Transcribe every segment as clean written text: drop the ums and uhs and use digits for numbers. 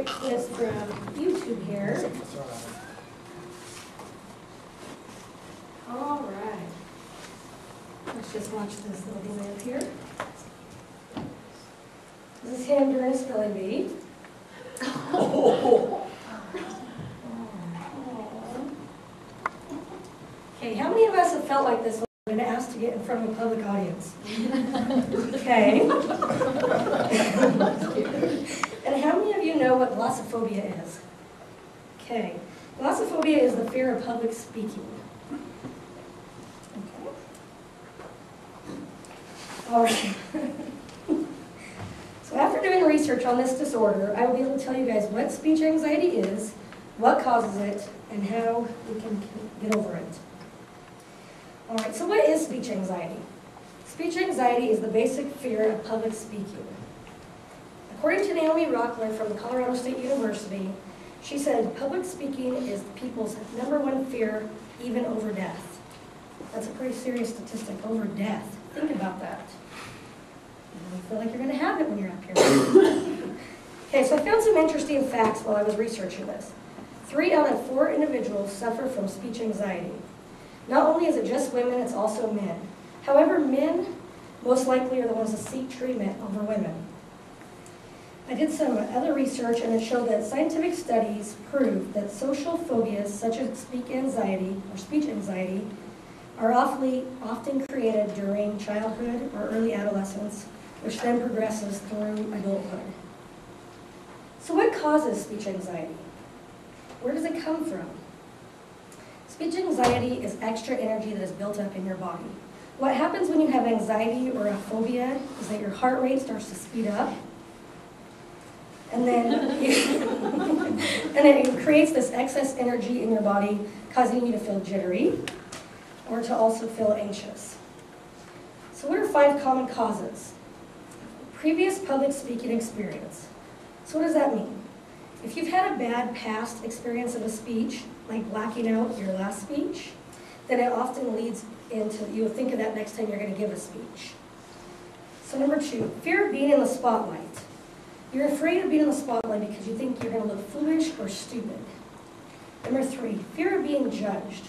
quick list from YouTube here. All right. Let's just watch this little delay up here. This is him during a spelling bee. Okay, how many of us have felt like this when asked to get in front of a public audience? Okay. And how many of you know what glossophobia is? Okay. Glossophobia is the fear of public speaking. Okay. All right. So after doing research on this disorder, I will be able to tell you guys what speech anxiety is, what causes it, and how we can get over it. All right, so what is speech anxiety? Speech anxiety is the basic fear of public speaking. According to Naomi Rockler from Colorado State University, she said public speaking is people's #1 fear, even over death. That's a pretty serious statistic, over death. Think about that. You feel like you're going to have it when you're up here. Okay, so I found some interesting facts while I was researching this. 3 out of 4 individuals suffer from speech anxiety. Not only is it just women, it's also men. However, men most likely are the ones that seek treatment over women. I did some other research and it showed that scientific studies prove that social phobias such as speech anxiety are often created during childhood or early adolescence, which then progresses through adulthood. So what causes speech anxiety? Where does it come from? Speech anxiety is extra energy that is built up in your body. What happens when you have anxiety or a phobia is that your heart rate starts to speed up, and then it creates this excess energy in your body, causing you to feel jittery or to also feel anxious. So what are 5 common causes? Previous public speaking experience. So what does that mean? If you've had a bad past experience of a speech, like blacking out your last speech, then it often leads into, you'll think of that next time you're going to give a speech. So number 2, fear of being in the spotlight. You're afraid of being in the spotlight because you think you're going to look foolish or stupid. Number 3, fear of being judged.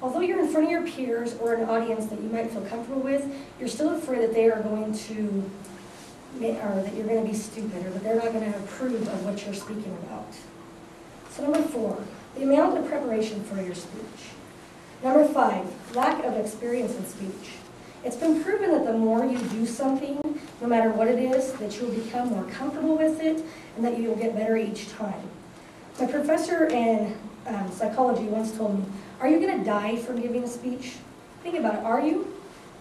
Although you're in front of your peers or an audience that you might feel comfortable with, you're still afraid that they are going to, or that you're going to be stupid, or that they're not going to approve of what you're speaking about. So number 4, the amount of preparation for your speech. Number 5, lack of experience in speech. It's been proven that the more you do something, no matter what it is, that you'll become more comfortable with it and that you'll get better each time. My professor in psychology once told me, are you going to die from giving a speech? Think about it, are you?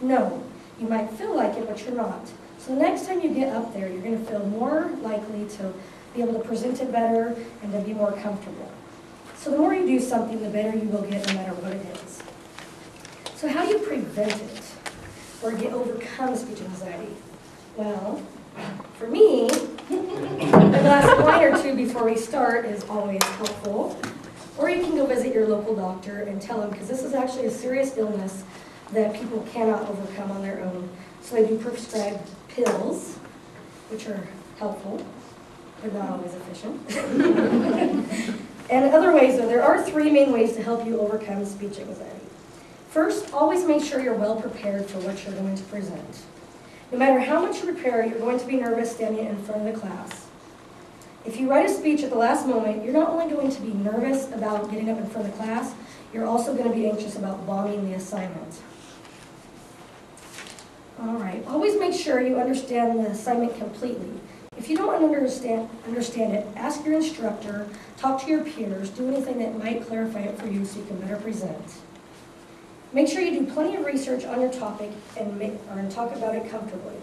No. You might feel like it, but you're not. So the next time you get up there, you're going to feel more likely to be able to present it better and to be more comfortable. So the more you do something, the better you will get no matter what it is. So how do you prevent it or overcome speech anxiety? Well, for me, a glass of wine or 2 before we start is always helpful. Or you can go visit your local doctor and tell them, because this is actually a serious illness that people cannot overcome on their own. So they do prescribe pills, which are helpful, but not always efficient. And other ways, there are 3 main ways to help you overcome speech anxiety. First, always make sure you're well prepared for what you're going to present. No matter how much you prepare, you're going to be nervous standing in front of the class. If you write a speech at the last moment, you're not only going to be nervous about getting up in front of the class, you're also going to be anxious about bombing the assignment. All right, always make sure you understand the assignment completely. If you don't understand it, ask your instructor, talk to your peers, do anything that might clarify it for you so you can better present. Make sure you do plenty of research on your topic and talk about it comfortably.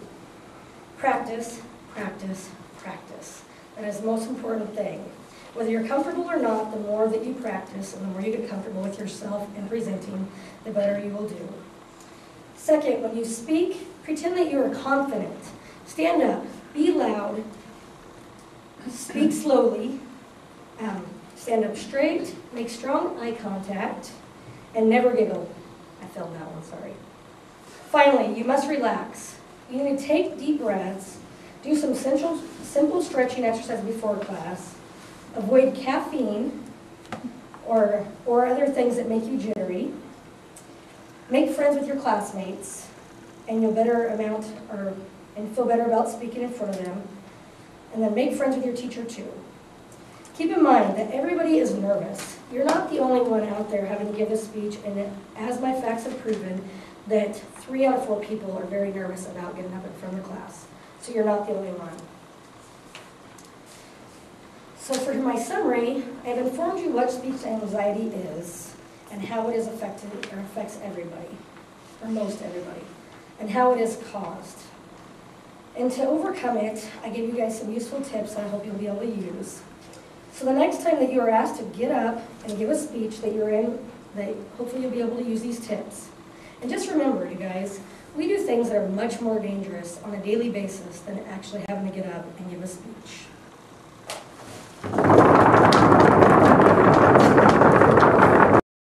Practice, practice, practice. That is the most important thing. Whether you're comfortable or not, the more that you practice and the more you get comfortable with yourself and presenting, the better you will do. Second, when you speak, pretend that you are confident. Stand up, be loud, speak slowly, stand up straight, make strong eye contact, and never giggle. I failed that one, sorry. Finally, you must relax. You need to take deep breaths, do some simple stretching exercises before class, Avoid caffeine or other things that make you jittery. Make friends with your classmates, and you'll and feel better about speaking in front of them. And then make friends with your teacher too. Keep in mind that everybody is nervous. You're not the only one out there having to give a speech, and as my facts have proven, that 3 out of 4 people are very nervous about getting up in front of the class. So you're not the only one. So for my summary, I have informed you what speech anxiety is and how it is affects everybody, or most everybody, and how it is caused. And to overcome it, I gave you guys some useful tips that I hope you'll be able to use. So the next time that you are asked to get up and give a speech that hopefully you'll be able to use these tips. And just remember, you guys, we do things that are much more dangerous on a daily basis than actually having to get up and give a speech.